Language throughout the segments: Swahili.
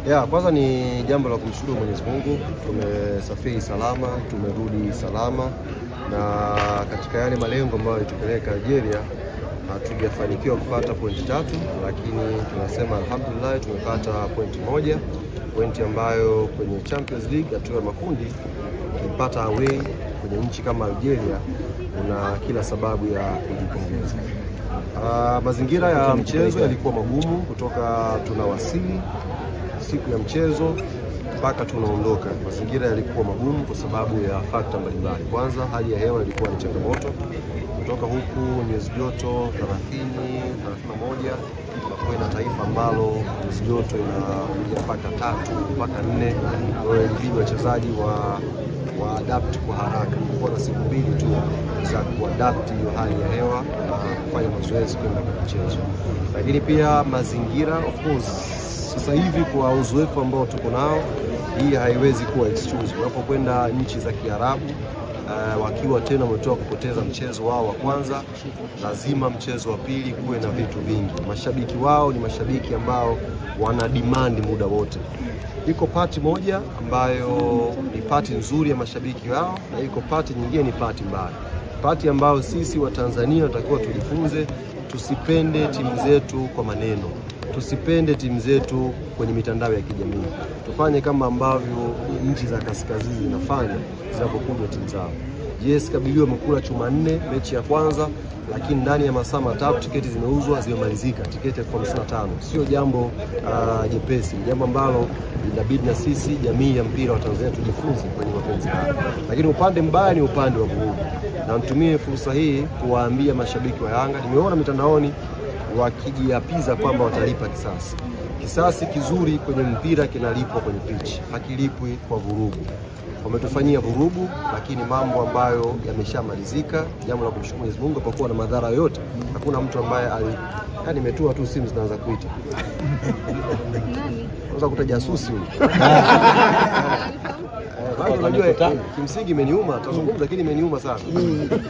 Kwanza ni jambo la kumshukuru Mwenyezi Mungu, tumesafiri salama, tumerudi salama, na katika yale malengo ambayo yalitupeleka Algeria hatujafanikiwa kupata pointi 3, lakini tunasema alhamdulillah tumepata pointi 1, pointi ambayo kwenye Champions League hatua ya makundi ukipata away kwenye nchi kama Algeria una kila sababu ya kujipongeza. Mazingira ya mchezo yalikuwa magumu kutoka tunawasili siku ya mchezo mpaka tunaondoka. Mazingira yalikuwa magumu kwa sababu ya fakta mbalimbali. Kwanza hali ya hewa ilikuwa ni changamoto. Kutoka huku nyuzi joto 30, 31 na taifa ambalo nyuzi joto inakuja mpaka 3 mpaka 4. Kwa hiyo ilibidi wachezaji wa adapt kwa haraka. Kulikuwa na siku 2 tu za kuadapt hiyo hali ya hewa na kufanya mazoezi kwenda kwa mchezo. Lakini pia mazingira, of course, sasa hivi kwa uzoefu ambao tuko nao, hii haiwezi kuwa excuse. Unapokwenda nchi za Kiarabu wakiwa tena wametoka kupoteza mchezo wao wa kwanza, lazima mchezo wa pili kuwe na vitu vingi. Mashabiki wao ni mashabiki ambao wana demand muda wote. Iko pati moja ambayo ni pati nzuri ya mashabiki wao, na iko pati nyingine ni pati mbaya. Pati ambayo sisi wa Tanzania tunatakiwa tujifunze, tusipende timu zetu kwa maneno. Tusipende timu zetu kwenye mitandao ya kijamii. Tufanye kama ambavyo nchi za kaskazini zinafanya zinapokuja timu zao. Yes, Kabiliwa wamekula chuma 4 mechi ya kwanza, lakini ndani ya masaa 3 tiketi zimeuzwa, zimemalizika, tiketi 55. Sio jambo jepesi, jambo ambalo inabidi na sisi jamii ya mpira wa Tanzania tujifunze kwenye mapenzi haya. Lakini upande mbaya ni upande wa vurugu. Na nitumie fursa hii kuwaambia mashabiki wa Yanga, nimeona mitandaoni wakijiapiza kwamba watalipa kisasi. Kisasi kizuri kwenye mpira kinalipwa kwenye pitch, hakilipwi kwa vurugu. Wametufanyia vurugu, lakini mambo ambayo yameshamalizika. Jambo la kumshukuru Mwenyezi Mungu kwa kuwa na madhara yote. Hakuna mtu ambaye imetua tu simu zinaanza kuita. Nani? Unaweza kuta jasusi huyo. Unajua kimsingi imeniuma, tuzungumza, lakini imeniuma sana.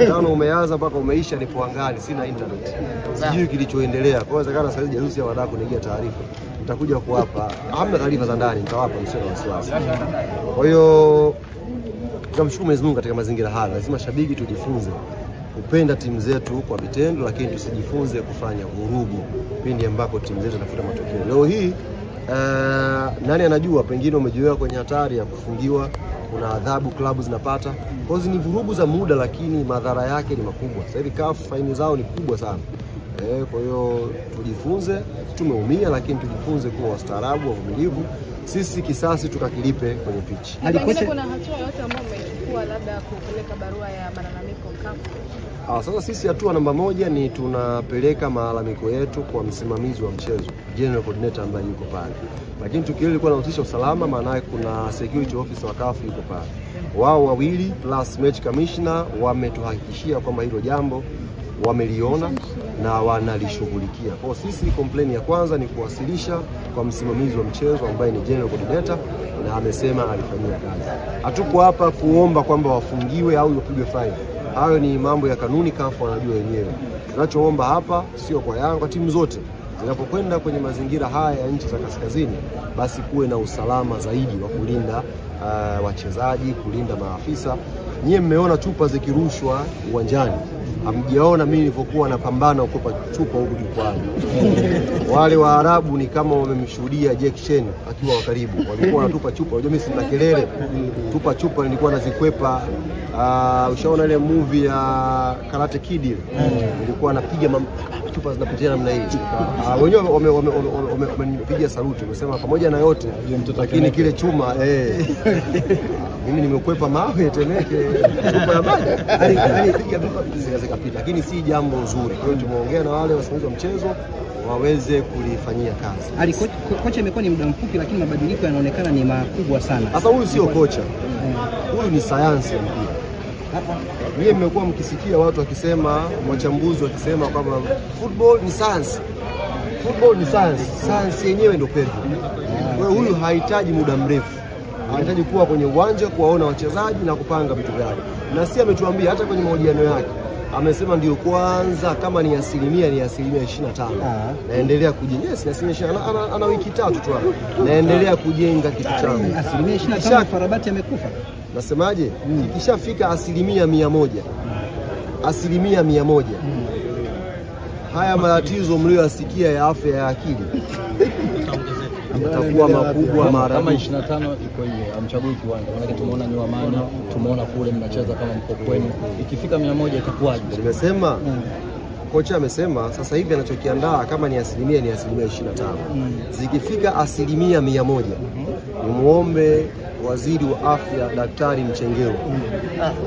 Naona umeanza mpaka umeisha nipo angani, sina internet. Sijui kilichoendelea. Kwa sababu sasa jasusi wanataka kunigia taarifa. Nitakuja kuwapa. Hamna taarifa za ndani, nitawapa msio na wasiwasi. Kwa hiyo tunamshukuru Mwenyezi Mungu katika mazingira haya. Lazima shabiki tujifunze kupenda timu zetu kwa vitendo, lakini tusijifunze kufanya vurugu pindi ambapo timu zetu zinafuta matokeo. Leo hii nani anajua, pengine umejiweka kwenye hatari ya kufungiwa, kuna adhabu klabu zinapata. Kwa hiyo ni vurugu za muda, lakini madhara yake ni makubwa. Sasa hivi CAF faini zao ni kubwa sana. Kwa hiyo tujifunze, tumeumia lakini tujifunze kuwa wastaarabu, wavumilivu. Sisi kisasi tukakilipe kwenye pitch. Kuna hatua yote ambayo umechukua labda kupeleka barua ya malalamiko CAF? Sasa sisi hatua namba 1 ni tunapeleka malalamiko yetu kwa msimamizi wa mchezo, general coordinator ambaye yuko pale. Lakini tukio lilikuwa linahusisha usalama, maana kuna security officer wa CAF yuko pale. Wao wawili plus match commissioner wametuhakikishia kwamba hilo jambo wameliona na wanalishughulikia. Kwa sisi complaint ya kwanza ni kuwasilisha kwa msimamizi wa mchezo ambaye ni general coordinator, na amesema alifanyia kazi. Hatuko hapa kuomba kwamba wafungiwe au wapigwe fine. Hayo ni mambo ya kanuni, CAF wanajua wenyewe. Tunachoomba hapa sio kwa Yanga, kwa timu zote zinapokwenda kwenye mazingira haya ya nchi za kaskazini, basi kuwe na usalama zaidi wa kulinda wachezaji, kulinda maafisa. Nyie mmeona chupa zikirushwa uwanjani. Hamjaona mimi nilipokuwa napambana kukopa chupa huko jukwani. Wale wa Arabu ni kama wamemshuhudia Jack Chen akiwa karibu. Walikuwa wanatupa chupa. Unajua mimi sina kelele. Tupa chupa nilikuwa nazikwepa. Ushaona ile movie ya Karate Kid ile. Nilikuwa napiga chupa zinapitia namna hii. Wenyewe wamenipigia saluti. Wamesema pamoja na yote lakini kile chuma mimi nimekwepa mawe Temeke chupa ya maji. Alipiga zikapita, lakini si jambo zuri. Kwa hiyo tumeongea na wale wasimamizi wa mchezo waweze kulifanyia kazi. Kocha imekuwa ni muda mfupi, lakini mabadiliko yanaonekana ni makubwa sana. Sasa huyu sio kocha. Huyu ni sayansi ya mpira. Mimi nimekuwa mkisikia watu wakisema, wachambuzi wakisema kwamba football ni science. Football ni science. Science yenyewe ndio pepo. Kwa hiyo huyu hahitaji muda mrefu. anahitaji kuwa kwenye uwanja, kuwaona wachezaji na kupanga vitu vyake. Na si ametuambia hata kwenye mahojiano yake amesema ndio kwanza kama ni asilimia 25. Naendelea kujenga. Yes, asilimia 20. Ana wiki 3 tu hapo. Naendelea kujenga kitu changu. Asilimia 25 Farabati amekufa. Nasemaje? Ikishafika asilimia 100. Asilimia 100. Haya matatizo mlioyasikia ya afya ya akili yatakuwa makubwa mara kama 25 iko hiyo, amchagui kiwanja. Maana tumeona ni Amani, tumeona kule mnacheza kama mko kwenu. Ikifika 100 itakuwaje? Nimesema kocha amesema sasa hivi anachokiandaa kama ni asilimia 25. Zikifika asilimia 100, nimuombe waziri wa afya Daktari Mchengerwa,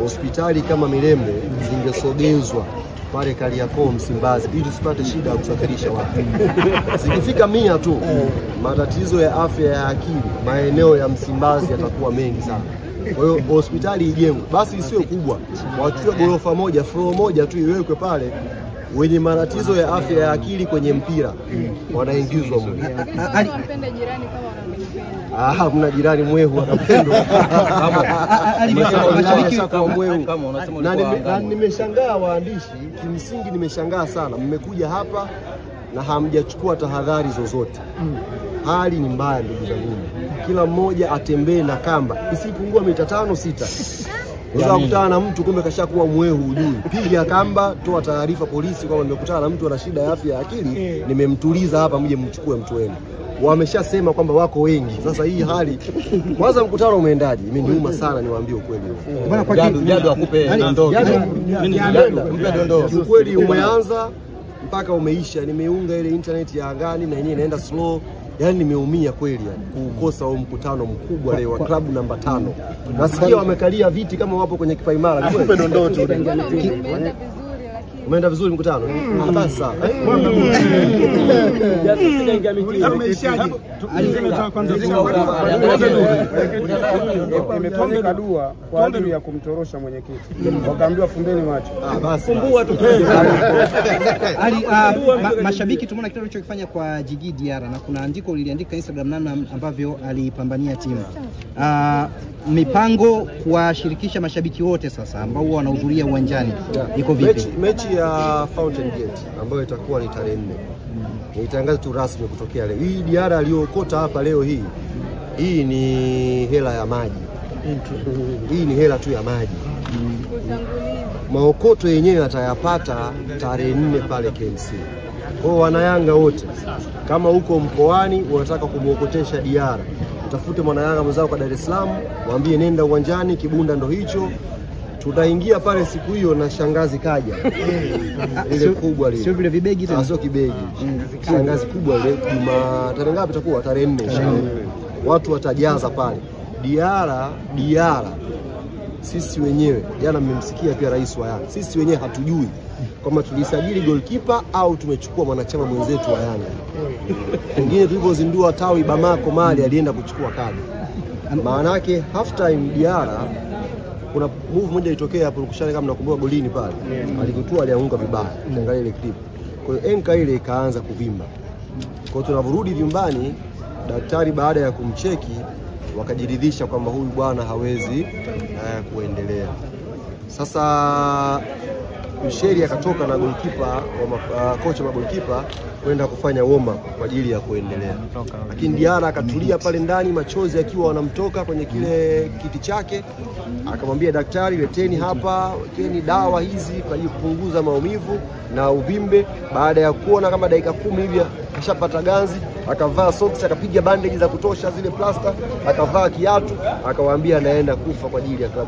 hospitali kama Mirembe zingesogezwa pale Kariakoo Msimbazi ili tusipate shida ya kusafirisha watu. Zikifika 100 tu, matatizo ya afya ya akili maeneo ya Msimbazi yatakuwa mengi sana. Kwa hiyo hospitali ijengwe, basi isiwe kubwa, wachukue ghorofa moja, floor moja tu iwekwe pale, wenye matatizo ya afya ya akili kwenye mpira wanaingizwa mwe. Wampende jirani kama wanampenda. Mna jirani mwehu anapendwa. Na nimeshangaa waandishi, kimsingi nimeshangaa sana. Mmekuja hapa na hamjachukua tahadhari zozote. Hali ni mbaya ndugu zangu. Kila mmoja atembee na kamba isipungua mita 5-6. Unaweza kukutana na mtu kumbe kashakuwa mwehu hujui. Piga kamba, toa taarifa polisi kwamba nimekutana na mtu ana shida ya afya ya akili, nimemtuliza hapa, mje mchukue mtu wenu. Wameshasema kwamba wako wengi. Sasa hii hali kwanza mkutano umeendaje? Imeniuma sana niwaambie ukweli. Jado akupe ndoo. Mpe ndoo. Ukweli umeanza mpaka umeisha. Nimeunga ile internet ya angani na yenyewe inaenda slow. Yaani nimeumia kweli kukosa huo mkutano mkubwa leo wa klabu namba 5. Nasikia wamekalia viti kama wapo kwenye kipaimara. Nipe ndoo tu. Umeenda vizuri mkutano? Basi sawa. Imetondeka dua kwa ajili ya kumtorosha mwenyekiti. Wakaambiwa fumbeni macho. Basi fumbua tu. Mashabiki tumeona kitu alichokifanya kwa Djigui Diarra, na kuna andiko liliandika Instagram namna ambavyo alipambania timu. Mipango kuwashirikisha mashabiki wote sasa ambao wanahudhuria uwanjani iko vipi? Mechi ya Fountain Gate ambayo itakuwa ni tarehe 4. Nitangaza tu rasmi kutokea leo. Hii Diarra aliyokota hapa leo hii ni hela ya maji. Hii ni hela tu ya maji. Maokoto yenyewe atayapata tarehe 4 pale KMC. Kwa wanayanga wote, kama huko mkoani unataka kumuokotesha Diarra, utafute mwanayanga mwenzao kwa Dar es Salaam, mwambie nenda uwanjani, kibunda ndo hicho. Tutaingia pale siku hiyo na shangazi kaja. Ile kubwa ile. Sio vile vibegi tena. Sio kibegi. Shangazi kubwa ile tarehe ngapi itakuwa? Tarehe 4. Watu watajaza pale. Diarra sisi wenyewe jana mmemsikia pia rais wa Yanga. Sisi wenyewe hatujui kama tulisajili goalkeeper au tumechukua mwanachama mwenzetu wa Yanga. Pengine tulipozindua tawi Bamako Mali alienda kuchukua kadi. Maana yake half time Diarra kuna move moja ilitokea hapo kushana kama mnakumbuka golini pale. Alikutua alianguka vibaya. Angalia ile clip. Kwa hiyo enka ile ikaanza kuvimba. Kwa hiyo tunavurudi vyumbani, daktari baada ya kumcheki wakajiridhisha kwamba huyu bwana hawezi kuendelea. Sasa Msheri akatoka na goalkeeper kocha wa goalkeeper kwenda kufanya warm up kwa ajili ya kuendelea. Lakini Diarra akatulia pale ndani, machozi akiwa wanamtoka kwenye kile kiti chake. Akamwambia daktari, leteni hapa, wekeni dawa hizi kwa ajili kupunguza maumivu na uvimbe. Baada ya kuona kama dakika 10 hivi akashapata ganzi, akavaa socks, akapiga bandage za kutosha zile plaster, akavaa kiatu, akawaambia anaenda kufa kwa ajili ya klabu.